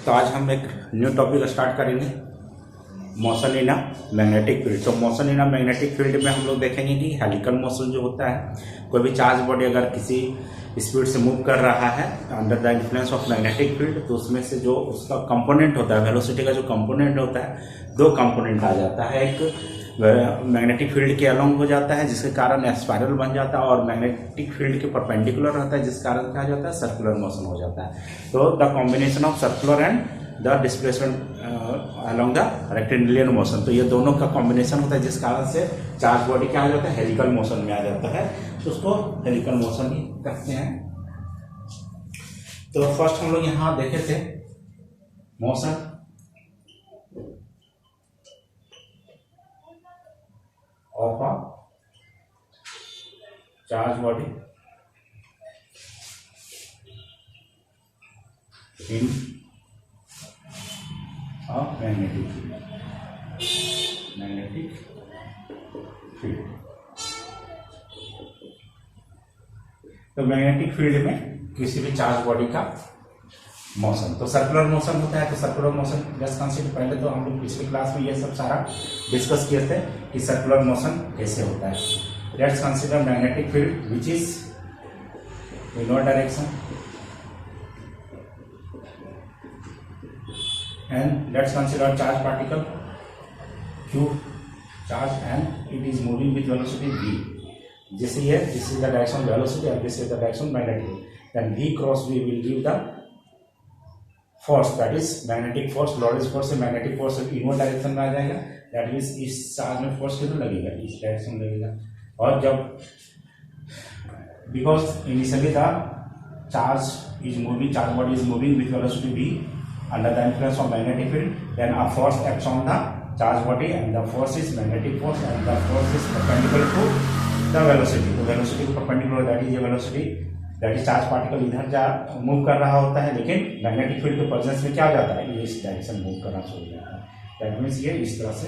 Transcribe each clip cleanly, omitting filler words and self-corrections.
तो आज हम एक न्यू टॉपिक स्टार्ट करेंगे, motion in a magnetic field. तो motion in a magnetic field में हम लोग देखेंगे कि हेलिकल मोशन जो होता है, कोई भी चार्ज बॉडी अगर किसी स्पीड से मूव कर रहा है under the influence of magnetic field, तो उसमें से जो उसका कंपोनेंट होता है, वेलोसिटी का जो कंपोनेंट होता है, दो कंपोनेंट आ जाता है। एक मैग्नेटिक फील्ड के अलोंग हो जाता है जिसके कारण स्पाइरल बन जाता है, और मैग्नेटिक फील्ड के परपेंडिकुलर रहता है जिस कारण क्या हो जाता है, सर्कुलर मोशन हो जाता है। तो the combination of circular and the displacement along the rectangular motion, तो ये दोनों का कॉम्बिनेशन होता है जिस कारण से चार्ज बॉडी क्या हो जाता है, हेलिकल मोशन में आ जाता है। तो उसको हेलिकल मोशन ही कहते हैं। तो फर्स्ट हम लोग यहाँ देखे थे motion of a charge body in a magnetic field। तो मैग्नेटिक फील्ड में किसी भी चार्ज बॉडी का मोशन, तो सर्कुलर मोशन होता है। तो सर्कुलर मोशन जस्ट कंसीडर, पहले तो हम लोग पिछली क्लास में ये सब सारा डिस्कस किए थे कि सर्कुलर मोशन कैसे होता है। Let's consider magnetic field which is in one direction, and let's consider charge particle q charge and it is moving with velocity v। जैसे ये this is the direction velocity and this is the direction magnetic, then v cross v will give the force, that is magnetic force. Lorentz force से magnetic force inward direction में आ जाएगा, that means इस charge में force कितना लगेगा, इस direction में लगेगा। और जब because initially the charge body is moving with velocity v under the influence of magnetic field, then a force acts on the charge body and the force is magnetic force and the force is perpendicular to the velocity. तो velocity को perpendicular, that is ये velocity, that is charge particle इधर जा move कर रहा होता है, लेकिन मैग्नेटिक फील्ड के प्रेजेंस में क्या हो जाता है, ये इस डायरेक्शन मूव करना शुरू हो जाता है। दैट मीन्स ये इस तरह से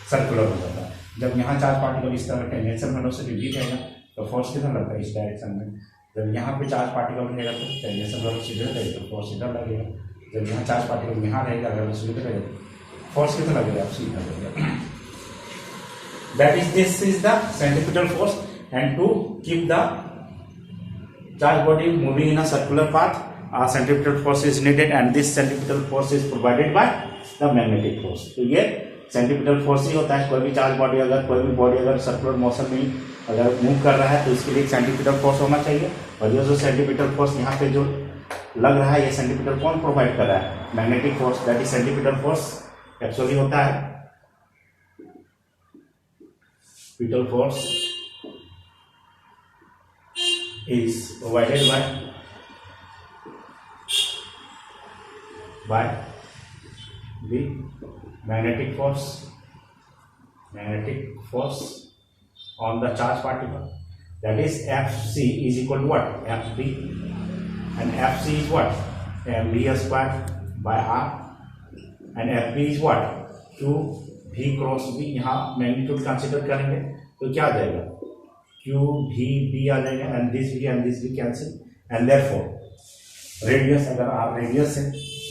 सर्कुलर हो जाता है। जब यहाँ चार्ज पार्टिकल इस तरह टेंजेंशियल वेलोसिटी v रहेगा तो फोर्स किधर लगता है, इस डायरेक्शन में। जब यहाँ पे चार्ज पार्टिकल रहेगा तो टेंजेंशियल वेलोसिटी इधर रहेगी तो फोर्स इधर लगेगा। जब यहाँ चार्ज पार्टिकल यहाँ रहेगा, वेलोसिटी इधर रहेगा, फोर्स किधर लगेगा, इधर लगेगा। That is this is the centripetal force, and to keep the charge body moving in a circular path, a centripetal force is needed, and this centripetal force is provided by the magnetic force। तो ये centripetal force ही होता है। कोई भी charge body कोई भी body अगर circular motion में अगर मूव कर रहा है तो इसके लिए एक सेंट्रीपिटल फोर्स होना चाहिए। और ये जो सेंट्रीपिटल फोर्स यहाँ पे जो लग रहा है, ये सेंट्रीपिटल कौन प्रोवाइड कर रहा है, magnetic force. That is centripetal force actually होता है पिटल force is provided by the magnetic force on the charge particle, that is Fc is equal to what, Fb, and Fc is what, mv square by r, and Fb is what, q v cross v। यहाँ magnitude consider करेंगे तो क्या आ जाएगा, q v b आ जाएगा, and this भी cancel, and therefore radius, अगर r radius है,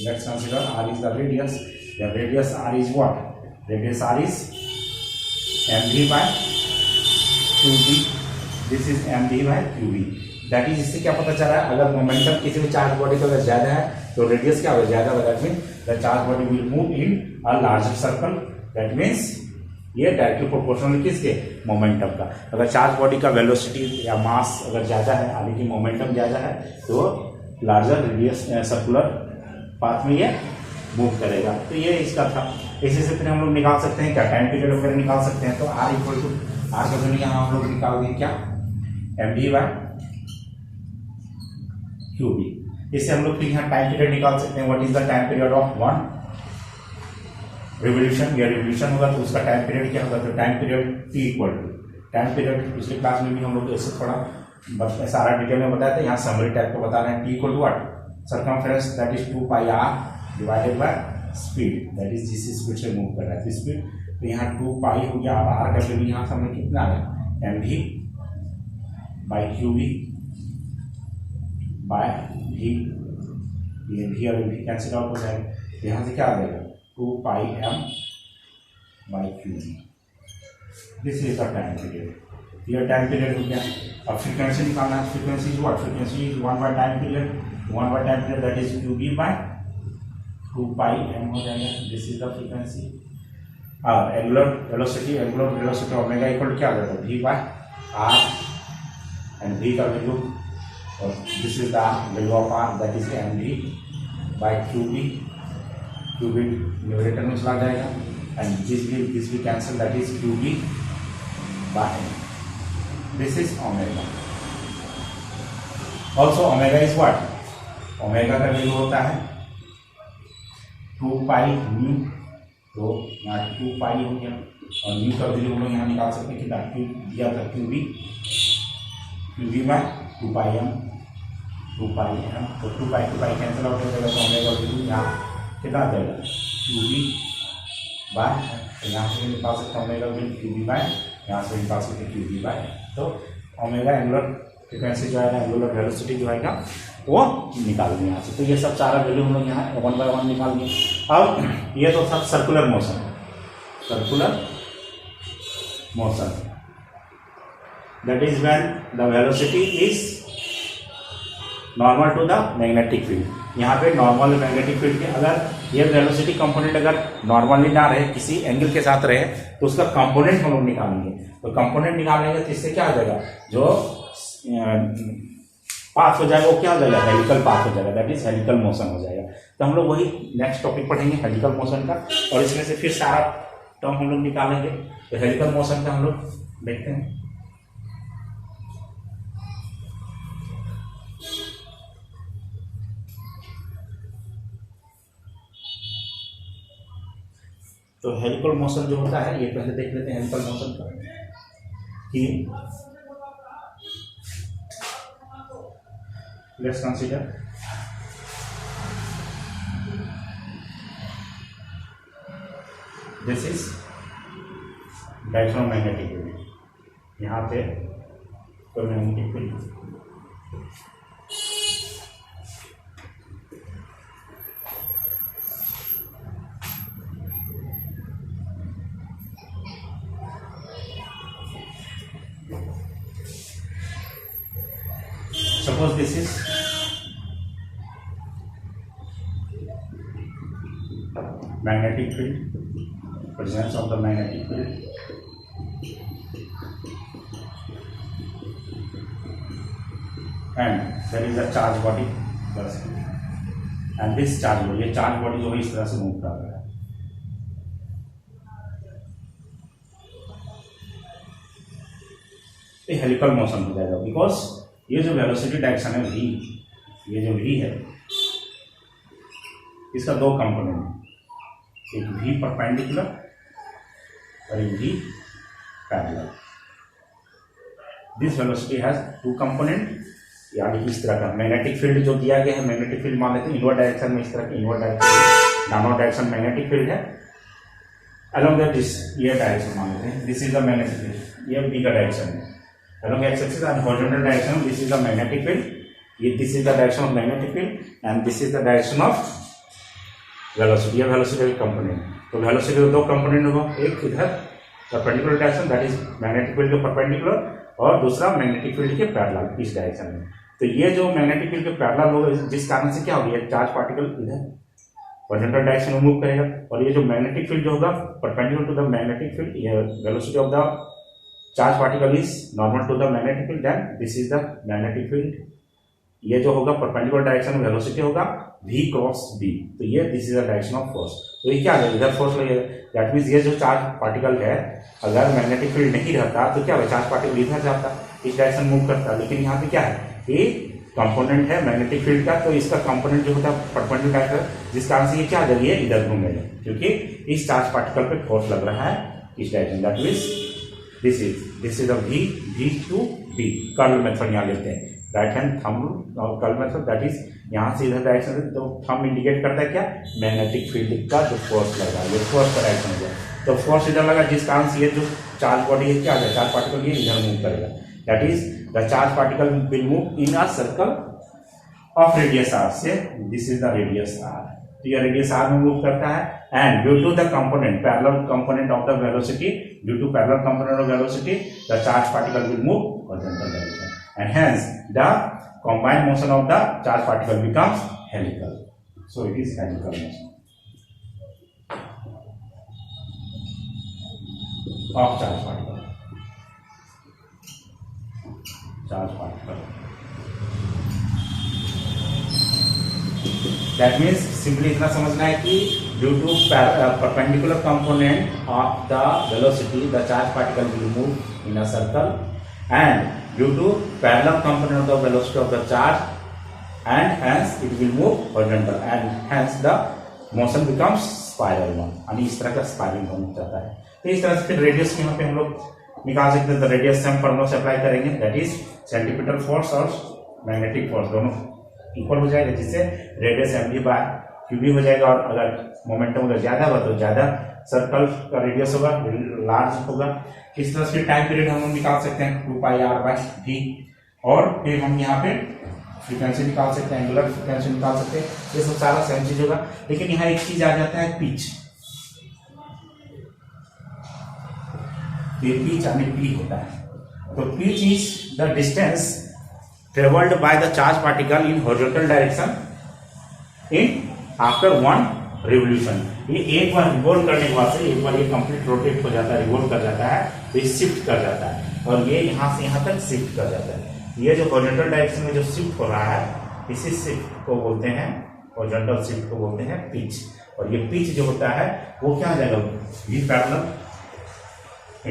let's consider r is the radius, the radius r is what, radius r is mv by qb, this is mv by qb। That is, इससे क्या पता चल रहा है, अगर मोमेंटम किसी भी चार्ज बॉडी का अगर ज्यादा है तो रेडियस क्या होगा, ज्यादा होगा। That mean the charge body will move in a larger circle, that means ये डायरेक्टली प्रोपोर्शनल किसके, मोमेंटम का। अगर चार्ज बॉडी का वेलोसिटी या मास अगर ज़्यादा है, यानी कि मोमेंटम ज़्यादा है, तो लार्जर रेडियस सर्कुलर पाथ में ये मूव करेगा। तो ये इसका था। इसी से फिर हम लोग निकाल सकते हैं क्या, टाइम पीरियड वगैरह निकाल सकते हैं। तो r इक्वल टू आर का वैल्यू यहाँ हम लोग निकाल देंगे क्या, mv बाय qb। इससे हम लोग फिर यहाँ टाइम पीरियड निकाल सकते हैं। What is the time period of one revolution, या रिवोल्यूशन होगा तो उसका टाइम पीरियड क्या होगा, तो time period t equal to time period. पिछले क्लास में भी हम लोग ऐसे पढ़ा, बस सारा डिटेल में बताया था, यहाँ समरी टाइप को बता रहे हैं। t equal to what, circumference that is 2 pi r divided by speed, that is जिस स्पीड से मूव कर रहा है स्पीड। तो यहाँ 2 पाई हो गया, और r का वैल्यू यहाँ समय कितना आ गया, mv by qv by v ये भी और भी कैंसिल आउट हो जाएगा, यहाँ से क्या आ जाएगा 2 pi m by q B. This is the time period. ये टाइम पीरियड हो गया। अब फ्रीक्वेंसी निकालना है। Frequency is what? Frequency is 1 by time period, 1 by time period that is q B by 2 pi m हो जाएगा। This is the frequency. Angular velocity omega equal क्या आ जाता है v by r and v का value, और this is the value of r that is mv by qb। qb numerator में चला जाएगा एंड दिस भी cancel that is qb by this is omega. Also omega is what? Omega का value होता है 2 pi nu, तो यहाँ 2 पाई हो गया और न्यू का वैल्यू हम लोग यहाँ निकाल सकते हैं कितना? क्यू दिया था Q B by 2 pi M, 2 pi M, तो 2 पाई कैंसिल आउट हो जाएगा, तो ओमेगा वैल्यू यहाँ कितना आ जाएगा? क्यू बी बाय, तो यहाँ से निकाल सकते हैं omega value q B by, यहाँ से निकाल सकते हैं क्यू बी बाय। तो ओमेगा एंगुलर फ्रिक्वेंसी जो आएगा, एंगुलर वेलोसिटी जो आएगा वो निकाल देंगे यहाँ से। तो ये सब सारा वैल्यू हम लोग यहाँ 1 बाय 1 निकाल दिए। अब ये तो सब सर्कुलर मोशन है, circular motion that is when the velocity is normal to the magnetic field. यहाँ पे नॉर्मल मैग्नेटिक फील्ड के अगर ये वेलोसिटी कंपोनेंट अगर नॉर्मली ना रहे, किसी एंगल के साथ रहे, तो उसका कंपोनेंट हम लोग निकालेंगे। तो कंपोनेंट निकालेंगे तो इससे क्या हो जाएगा? जो पाथ हो जाएगा वो क्या हो जाएगा? हेलिकल पाथ हो जाएगा, दैट इज हेलिकल मोशन हो जाएगा। तो हम लोग वही नेक्स्ट टॉपिक पढ़ेंगे हेलिकल मोशन का, और इसमें से फिर सारा टर्म हम लोग निकालेंगे। तो हेलिकल मोशन का हम लोग देखते हैं। तो हेलिकल मोशन जो होता है, ये पहले देख लेते हैं हेलिकल मोशन का कि let's consider this is direction of magnetic field। यहाँ पे कोई magnetic field, suppose this is magnetic field, presence of the magnetic field, and there is a charge body plus, and this charge body, ये charge body जो है इस तरह से move कर रहा है। ये हेलिकल मोशन हो जाएगा, बिकॉज ये जो वेलोसिटी डायरेक्शन है v, ये जो v है इसका दो कंपोनेंट है, एक v परपेंडिकुलर और एक v parallel. This velocity has 2 component, यानी इस तरह का मैग्नेटिक फील्ड जो दिया गया है, मैग्नेटिक फील्ड मान लेते हैं इनवर्ड डायरेक्शन में, इस तरह की inward direction, downward direction magnetic field है। अलोंग दैट दिस ये डायरेक्शन मान लेते हैं, this is the magnetic field, ये v का डायरेक्शन है। Along x-axis and horizontal direction, this is the magnetic field. This is the direction of magnetic field, and this is the direction of velocity. ये velocity का component। तो velocity के दो component होगा, एक इधर perpendicular direction, that is magnetic field के perpendicular, और दूसरा magnetic field के parallel इस direction में। तो ये जो magnetic field के parallel होगा, जिस कारण से क्या होगी, चार्ज पार्टिकल इधर horizontal direction में मूव करेगा, और ये जो magnetic field जो होगा perpendicular to the magnetic field, ये velocity of the charge particle is normal to the magnetic field, then this is the magnetic field. ये जो होगा परपेंडिकुलर डायरेक्शन में वेलोसिटी होगा v क्रॉस b, तो ये this is the direction of force. तो ये क्या है, इधर फोर्स लगेगा, दैट मीन्स ये जो चार्ज पार्टिकल है, अगर मैग्नेटिक फील्ड नहीं रहता तो क्या होगा, चार्ज पार्टिकल इधर जाता, इस डायरेक्शन मूव करता। लेकिन यहाँ पे क्या है, ये कंपोनेंट है मैग्नेटिक फील्ड का, तो इसका कंपोनेंट जो होता है परपेंडिकुलर डायरेक्शन, जिस कारण से ये क्या जगह है, इधर घूमेगा, क्योंकि इस चार्ज पार्टिकल पे फोर्स लग रहा है इस direction. That means this is the v to b। Curl method यहाँ लेते हैं, राइट हैंड थंब और कर्ल मेथड, दैट इज यहाँ से इधर डायरेक्शन है, तो थंब इंडिकेट करता है क्या, मैग्नेटिक फील्ड का जो फोर्स लगा है, ये फोर्स का डायरेक्शन हो गया। तो फोर्स इधर लगा, जिस कारण से ये जो चार्ज बॉडी है क्या है, चार्ज पार्टिकल ये इधर मूव करेगा, that is the charge particle will move in a circle of radius R से, this is the radius R, तो ये रेडियस आर में मूव करता है, and due to the component parallel component of the velocity, due to parallel component of velocity the charge particle will move horizontal direction and hence the combined motion of the charge particle becomes helical, so it is helical motion of charge particle. That means simply इतना समझना है कि due to perpendicular component of the velocity the charge particle will move in a circle, and due to parallel component of the velocity of the charge and hence it will move horizontal and hence the motion becomes spiral one, यानी इस तरह का spiral होने जाता है। तो इस तरह से फिर रेडियस यहाँ पे हम लोग निकाल सकते हैं, तो रेडियस से हम फॉर्मूला से अप्लाई करेंगे, दैट इज सेंटीपिटल फोर्स और मैग्नेटिक फोर्स दोनों इक्वल हो जाएगा, जिससे रेडियस mv बाय क्यूबी हो जाएगा, और अगर मोमेंटम अगर ज्यादा हुआ तो ज्यादा सर्कल का रेडियस होगा, लार्ज होगा। इस तरह से टाइम पीरियड हम लोग निकाल सकते हैं 2πr/v, और फिर हम यहाँ पे फ्रीक्वेंसी निकाल सकते हैं, एंगुलर फ्रीक्वेंसी निकाल सकते हैं, ये सब सारा सेम चीज होगा। लेकिन यहाँ एक चीज आ जाता है पिच, ये पिच यानी पी होता है, तो pitch is the distance travelled by the charge particle in horizontal direction in after one revolution. ये एक बार रिवॉल्व करने के बाद से एक बार ये कंप्लीट रोटेट हो जाता है, रिवॉल्व कर जाता है, तो ये शिफ्ट कर जाता है, और ये यहाँ से यहाँ तक शिफ्ट कर जाता है। ये जो हॉरिजॉन्टल डायरेक्शन में जो शिफ्ट हो रहा है, इसी शिफ्ट को बोलते हैं, हॉरिजॉन्टल शिफ्ट को बोलते हैं पिच। और ये पिच जो होता है वो क्या आ जाएगा, v parallel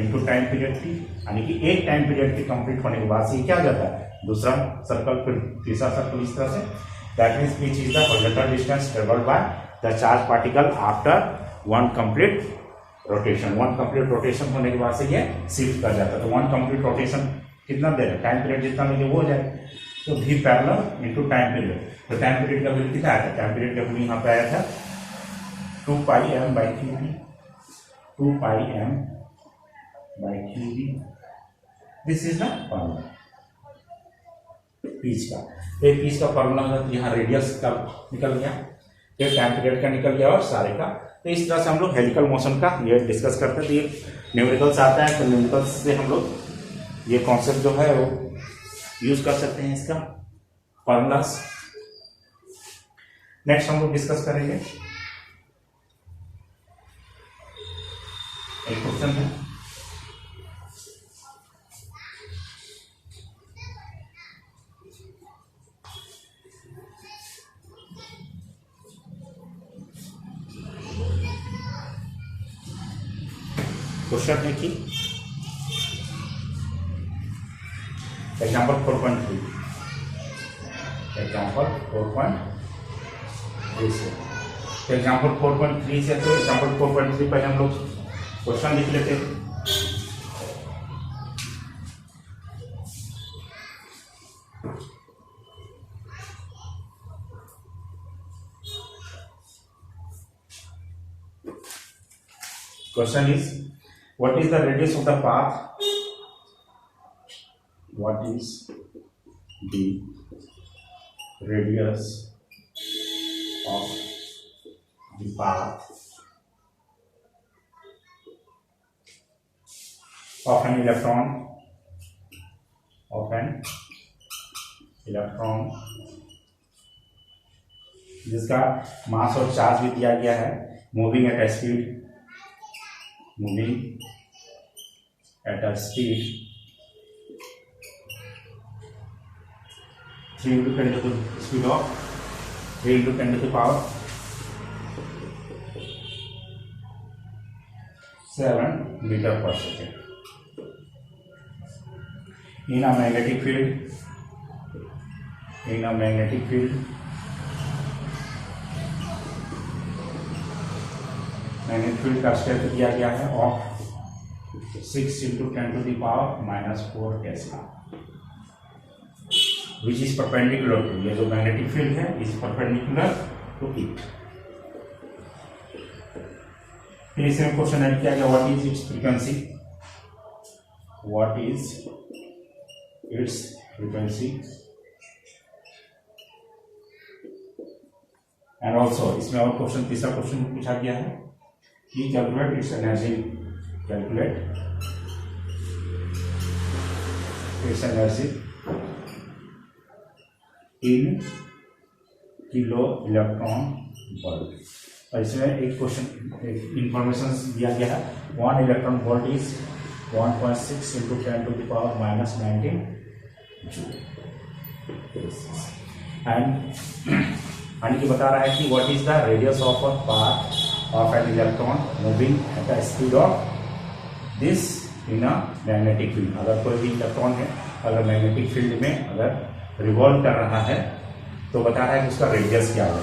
into time period t, यानी कि एक टाइम पीरियड की कंप्लीट होने के बाद से क्या जाता है, दूसरा सर्कल, फिर तीसरा सर्कल, इस तरह से। That means pitch is the horizontal distance travelled by the charge particle after one complete rotation. One complete rotation होने के बाद से ये शिफ्ट कर जाता है, तो वन कंप्लीट रोटेशन कितना देर है, टाइम पीरियड जितना लेंगे वो हो जाएगा, तो v parallel into time period. तो टाइम पीरियड का वैल्यू कितना आया था, टाइम पीरियड का वैल्यू यहाँ पे आया था 2πm/qb, 2πm/qb, this is the formula pitch का। एक पीच का फॉर्मूला यहाँ रेडियस का निकल गया, फिर टाइम पीरियड का निकल गया, और सारे का। तो इस तरह से हम लोग हेलिकल मोशन का ये डिस्कस करते हैं। तो ये न्यूमेरिकल्स आता है, तो न्यूमेरिकल्स से हम लोग ये कॉन्सेप्ट जो है वो यूज कर सकते हैं, इसका फॉर्मूलास। नेक्स्ट हम लोग डिस्कस करेंगे, एक क्वेश्चन है, क्वेश्चन है कि एग्जाम्पल 4.3, एग्जाम्पल 4.3 से, एग्जाम्पल 4.3 से, तो एग्जाम्पल 4.3 पहले हम लोग क्वेश्चन लिख लेते हैं। Question is, what is the radius of the path? What is the radius of the path of an electron? जिसका मास और चार्ज भी दिया गया है, moving at a speed 3 into 10 to the speed of 3 into 10 to the power 7 meter per second in a magnetic field, magnetic field का step दिया गया है of 6 into 10 to the power -4 Tesla, which is perpendicular to, ये जो magnetic field है is perpendicular to it. फिर इसमें question add किया गया, what is it's frequency, what is it's frequency and also इसमें और क्वेश्चन, तीसरा क्वेश्चन पूछा गया है कि calculate its energy, calculate its energy in kilo electron volt. और इसमें एक क्वेश्चन इंफॉर्मेशन दिया गया है, 1 electron volt is 1.6 into 10 to the power minus 19 joule। And कि बता रहा है कि what is the radius of a path of an electron moving at the speed of this in a magnetic field. अगर कोई भी इलेक्ट्रॉन है अगर मैग्नेटिक फील्ड में अगर रिवॉल्व कर रहा है तो बता रहा है कि उसका रेडियस क्या होगा।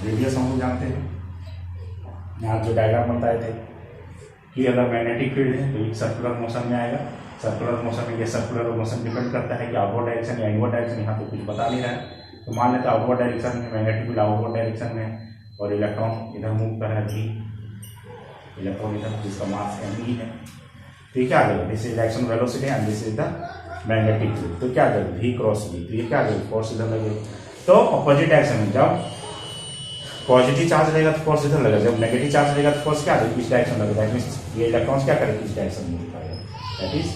रेडियस हम लोग जानते हैं, यहाँ जो डायग्राम बताए थे कि अगर मैग्नेटिक फील्ड है तो एक सर्कुलर मोशन में आएगा। सर्कुलर मोशन में ये सर्कुलर मोशन डिपेंड करता है कि आउटवर्ड डायरेक्शन या इनवर्ड डायरेक्शन, यहाँ पे कुछ बता नहीं रहा है। तो मान लेते हैं आउटवर्ड डायरेक्शन में मैग्नेटिक फील्ड आउटवर्ड डायरेक्शन में और इलेक्ट्रॉन इधर मूव कर रहा है भी, इलेक्ट्रॉन इधर, जिसका मास m है। तो ये क्या आ जाएगा, this is direction velocity and this is the magnetic field. तो क्या आ जाएगा v क्रॉस v। तो ये क्या आ जाएगा, फोर्स इधर लगेगा। तो अपोजिट डायरेक्शन में जब पॉजिटिव चार्ज रहेगा तो फोर्स इधर लगेगा, जब नेगेटिव चार्ज रहेगा तो फोर्स क्या आ जाएगा, इस डायरेक्शन लगेगा। दैट मींस ये इलेक्ट्रॉन्स क्या करेंगे, इस डायरेक्शन में मूव करेगा। दैट इज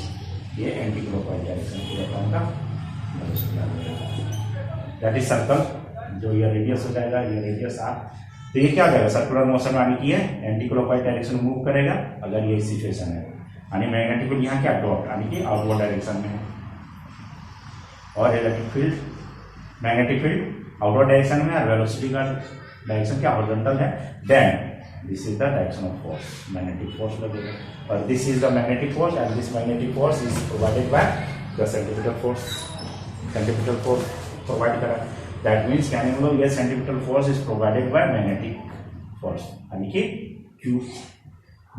ये एंटी क्लॉकवाइज डायरेक्शन इलेक्ट्रॉन का वेलोसिटी आ जाएगा। दैट इज सर्कल, जो ये रेडियस हो जाएगा, ये रेडियस r। तो ये क्या हो जाएगा, सर्कुलर मोशन में आने की है, एंटी क्लॉकवाइज डायरेक्शन में मूव करेगा अगर ये सिचुएशन है। यानी मैग्नेटिक फील्ड यहाँ क्या डॉट यानी कि आउटवर्ड डायरेक्शन में है और electric field magnetic field outward direction में और वेलोसिटी का डायरेक्शन क्या हॉरिजॉन्टल है। Then this is the direction of force, magnetic force लगेगा। और this is the magnetic force and this magnetic force is provided by the centripetal force. Centripetal force provide करा, that means कहने हम लोग ये centripetal force is provided by magnetic force यानी कि Q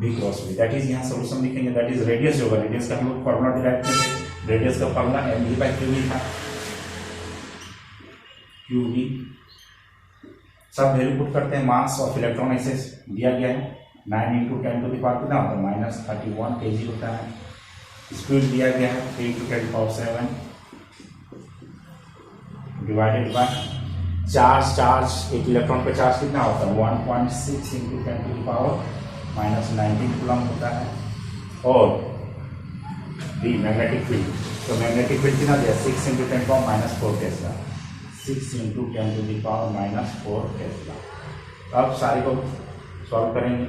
v cross v। That is यहाँ solution लिखेंगे, that is radius होगा। रेडियस का हम लोग फॉर्मूला डिराइव करेंगे, रेडियस का फॉर्मूला mv/qv था। qv सब वैल्यू पुट करते हैं, मास ऑफ इलेक्ट्रॉन ऐसे दिया गया है 9 × 10 टू द पावर कितना होता है -31 kg होता है। स्पीड दिया गया है 3 × 10⁷ डिवाइडेड बाय चार्ज एक इलेक्ट्रॉन पे चार्ज कितना होता है 1.6 × 10 टू द पावर -19 कूलम होता है। और दी मैग्नेटिक फील्ड, तो मैग्नेटिक फील्ड कितना दिया 6 × 10⁻⁴ tesla, 6 × 10 to the power -4 tesla. अब सारे को सॉल्व करेंगे,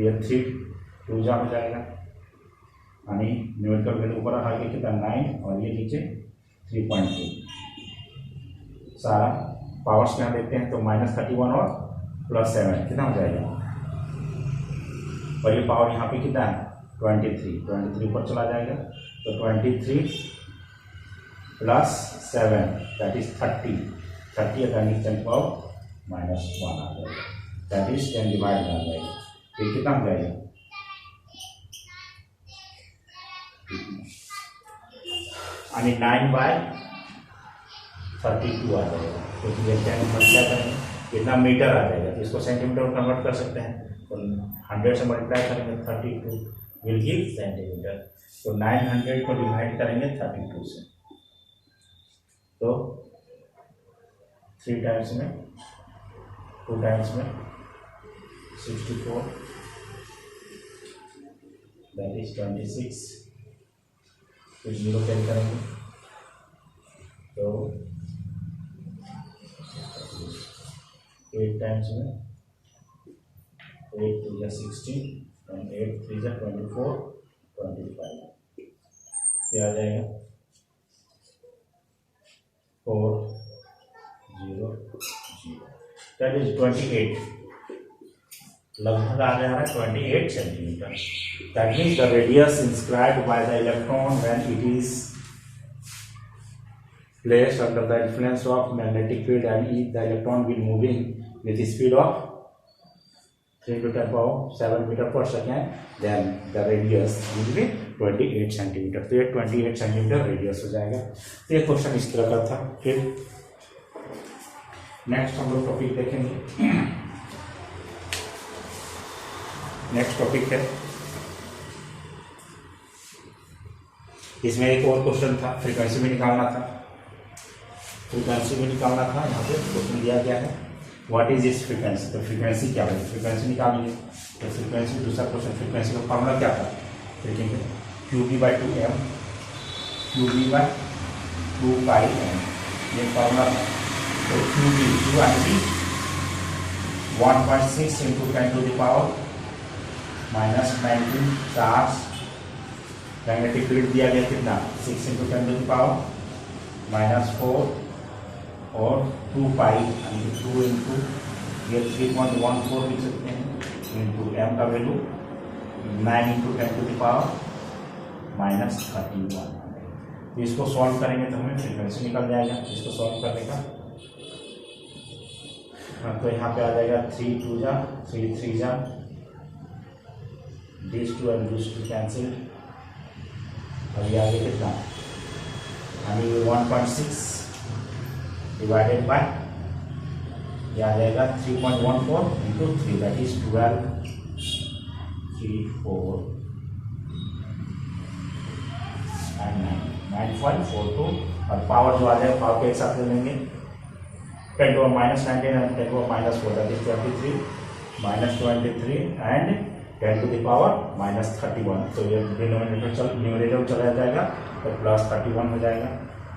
ये 3 2 जा हो जाएगा यानी न्यूमेरिकल वैल्यू ऊपर आ गया कितना 9 और ये नीचे 3.2। सारा पावर्स यहाँ देखते हैं तो -31 और +7 कितना हो जाएगा। और ये पावर यहाँ पे कितना है 23 ऊपर चला जाएगा तो 23 + 7 दैट इज 30 अगर नीचे पावर -1 आ जाएगा, दैट इज 10 डिवाइड आ जाएगा। तो कितना हो जाएगा यानी 9/32 आ जाएगा, क्योंकि ये 10 मल्टीप्लाई करेंगे कितना मीटर आ जाएगा, तो इसको सेंटीमीटर में कन्वर्ट कर सकते हैं। तो 100 से मल्टीप्लाई करेंगे 32 विल गिव सेंटीमीटर। तो 900 को डिवाइड करेंगे 32 से, तो 3 टाइम्स में 2 टाइम्स में 64 दैट इज 26। फिर 0 कैरी करेंगे तो 8 टाइम्स में 8 2 16 and 8 3 24 25 ये आ जाएगा 4 0 0 दैट इज 28, लगभग आ जा रहा है 28 centimetre. That means the radius inscribed by the electron when it is placed under the influence of magnetic field and if the electron will moving with the speed of 3 × 10⁷ meter per second, then the radius will be 28 centimetre. तो ये 28 centimetre radius हो जाएगा। तो ये question इस तरह का था। फिर नेक्स्ट हम लोग टॉपिक देखेंगे। नेक्स्ट टॉपिक है, इसमें एक और क्वेश्चन था, फ्रीक्वेंसी भी निकालना था। फ्रीक्वेंसी भी निकालना था, यहाँ पे क्वेश्चन दिया गया है व्हाट इज इस फ्रीक्वेंसी, तो फ्रीक्वेंसी क्या है, फ्रीक्वेंसी निकालेंगे। तो फ्रीक्वेंसी, दूसरा क्वेश्चन, फ्रीक्वेंसी का फॉर्मूला क्या था, देखेंगे QB/2M, QB/2πm, ये फॉर्मूला था। तो QB 1.6 into 10⁻⁻⁻19 charge, magnetic field दिया गया कितना 6 इंटू 10⁻⁻4 और 2 पाई 2 इंटू ये 3.14 लिख सकते हैं इंटू m का वैल्यू 9 इंटू 10⁻31। तो इसको सॉल्व करेंगे तो हमें फ्रीक्वेंसी निकल जाएगा। इसको सॉल्व करने का तो यहाँ पे आ जाएगा 3 2 जा 3 3 जा, these 2 and these 2 कैंसिल। अभी आगे कितना, अभी 1.6 डिवाइडेड बाय ये आ जाएगा 3.14 इंटू 3 दैट इज 12 3 4 and 9.42 और पावर जो आ जाएगा पावर के एक साथ ले लेंगे 10⁻⁻19 and 10⁻⁻4 दैट इज 23 -23 and 10⁻⁻31। तो ये न्यूमरेटर चला जाएगा तो +31 हो जाएगा।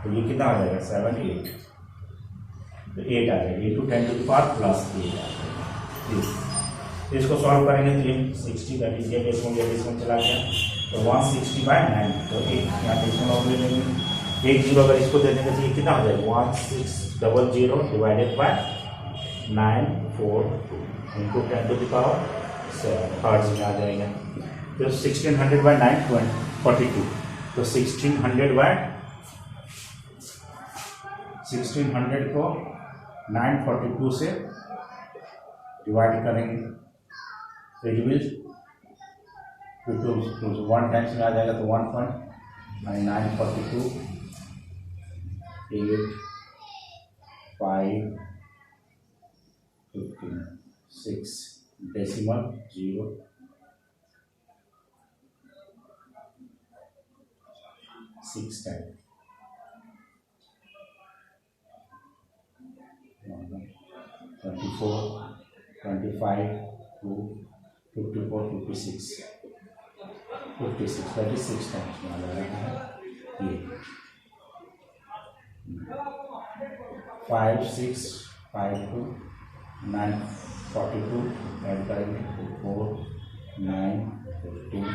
तो ये कितना हो जाएगा 7 8, तो 8 आ जाएगा 8 × 10⁻⁻8 आ जाएगा। इसको सॉल्व करेंगे तो ये 60 दैट इज ये डेसिमल चला गया तो 160/9। तो एक यहाँ डेसिमल ले लेंगे, 1 0 अगर इसको दे देंगे तो ये कितना हो जाएगा 1600 डिवाइडेड बाय 942 इंटू 10⁻⁷ हर्ट्ज में आ जाएगा। तो 1600/9 42, तो 1600 को 942 से डिवाइड करेंगे तो इट विल 1 टाइम्स में आ जाएगा तो 1.942 8 5 15 6 decimal 0 6 time 24 25 2 54 56 that is 6 times में आ जाएगा ये 5 6 5 2 9 42 ऐड करेंगे 4 9 15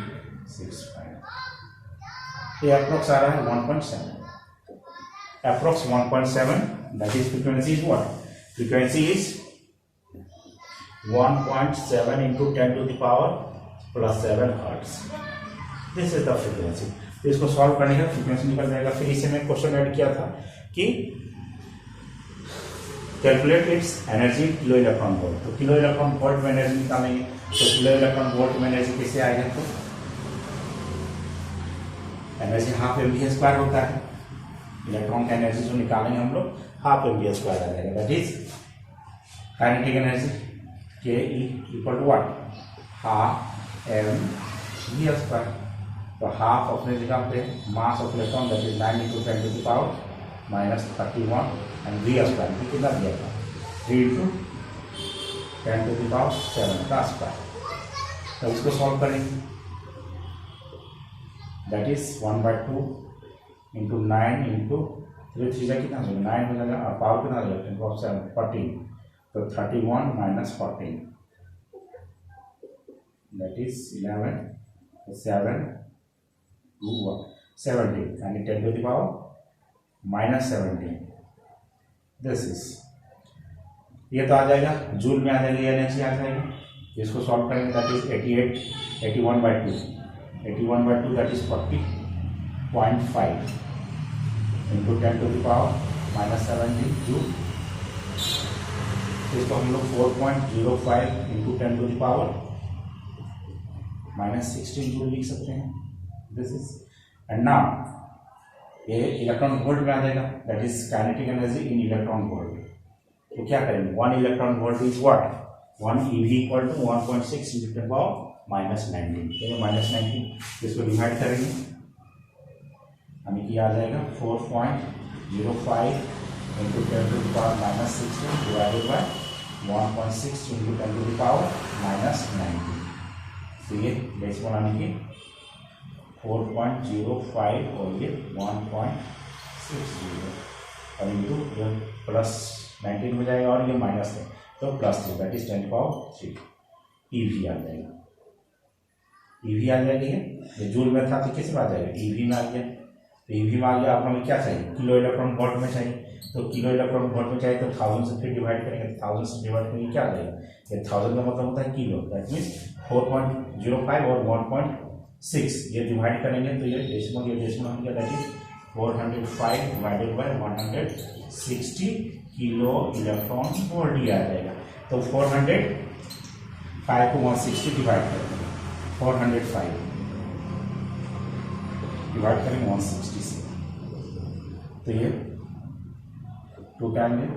6 5। ये अप्रोक्स आ रहा है 1.7, approx 1.7 that is frequency is what, frequency is 1.7 into 10⁻⁻7 hertz, this is the frequency. तो इसको सॉल्व करने का फ्रीक्वेंसी निकल जाएगा। फिर इसे मैं क्वेश्चन ऐड किया था कि calculate its energy kilo electron volt, तो किलो इलेक्ट्रॉन वोल्ट में एनर्जी निकालेंगे। तो किलो इलेक्ट्रॉन वोल्ट में एनर्जी कैसे आएगा, तो एनर्जी ½ mv² होता है। इलेक्ट्रॉन का एनर्जी जो निकालेंगे हम लोग ½ mv² आ जाएगा, दैट इज काइनेटिक एनर्जी के इक्वल टू व्हाट, ½ mv²। तो हाफ अपने जगह पे mass of electron that is 9 into 10⁻⁻31 and v² कितना दिया था 3 इंटू 10⁻7 का स्क्वायर। तो इसको सॉल्व करेंगे दैट इज 1/2 इंटू 9 इंटू 3 3 कितना हो जाएगा 9 हो जाएगा और पावर कितना हो जाएगा 10⁻7 14, तो 31 - 14 दैट इज 11 7 2 17 यानी 10⁻⁻17 दिस इज, ये तो आ जाएगा जूल में आ जाएगा, एनर्जी आ जाएगी। इसको सॉल्व करेंगे that is 81/2 that is 40.5 into 10⁻⁻17 joule. इसको हम लोग 4.05 इंटू 10⁻⁻16 जूल लिख सकते हैं, दिस इज। एंड नाउ ये इलेक्ट्रॉन वोल्ट में आ जाएगा, that is kinetic energy in electron volt. तो क्या करेंगे 1 electron volt is what 1 eV equal to 1.6 into 10⁻⁻19, तो ये -19 इसको डिवाइड करेंगे हमें क्या आ जाएगा 4.05 into 10⁻16 divided by 1.6 into 10 to the power -19। तो ये डेसिमल आने की 4.05 और ये 1.60 और इंटू ये +19 हो जाएगा और ये माइनस है तो +3 दैट इज 10⁻³ ईवी आ जाएगा। ईवी आ जाएगी ये जूल में था तो किस में आ जाएगा ईवी में आ गया। तो ईवी में आ गया। अब हमें क्या चाहिए किलो इलेक्ट्रॉन वोल्ट में चाहिए। तो किलो इलेक्ट्रॉन वोल्ट में चाहिए तो 1000 से फिर डिवाइड करेंगे। 1000 से डिवाइड करेंगे क्या आ जाएगा ये 1000 का मतलब होता है किलो दैट मीन्स 4.05 और 1.6 ये डिवाइड करेंगे तो ये डेसिमल हो गया that is 405 divided by 160 kilo electron volt ये आ जाएगा। तो 405 को 160 डिवाइड करेंगे 405 डिवाइड करेंगे 160 से तो ये 2 टाइम में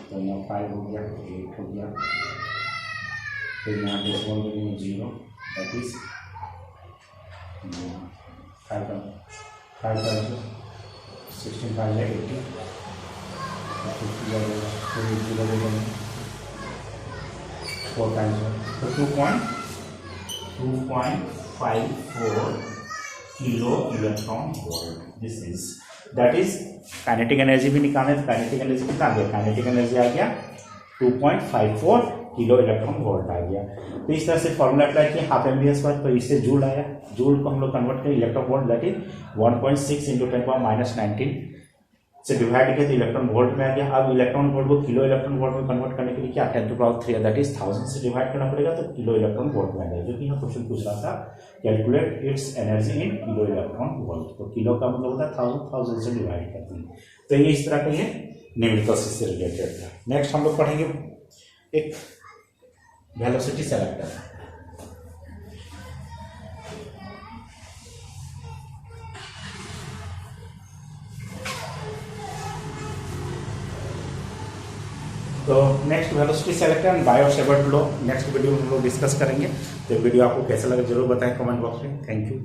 तो यहाँ 5 हो गया 8 हो गया फिर यहाँ डेसिमल में 0 दैट इज 5 16 5 है 80 4 times so 2.54 kilo electron volt this is that is kinetic energy भी निकालने तो काइनेटिक एनर्जी कितना आ गया काइनेटिक एनर्जी आ गया 2.54 किलो इलेक्ट्रॉन वोल्ट आ गया। तो इस तरह से फॉर्मूला अप्लाई किया हाफ एम्पियर स्क्वायर तो इससे जूल आया। जूल को हम लोग कन्वर्ट करें electron volt that is 1.6 into 10⁻−19 से डिवाइड किया तो इलेक्ट्रॉन वोल्ट में आ गया। अब इलेक्ट्रॉन वोल्ट को किलो इलेक्ट्रॉन वोल्ट में कन्वर्ट करने के लिए क्या 10⁻³ दैट इज 1000 से डिवाइड करना पड़ेगा तो किलो इलेक्ट्रॉन वोल्ट में आ जाएगा। जो कि यहाँ क्वेश्चन पूछ रहा था calculate its energy in kilo electron volt. तो किलो का मतलब होता है 1000 से डिवाइड करते हैं। तो ये इस तरह का ये न्यूमेरिकल्स से रिलेटेड था। नेक्स्ट हम लोग पढ़ेंगे एक वेलोसिटी सेलेक्टर। तो next velocity selector and Biot-Savart law next video में हम लोग डिस्कस करेंगे। तो वीडियो आपको कैसा लगा जरूर बताएं कमेंट बॉक्स में। Thank you.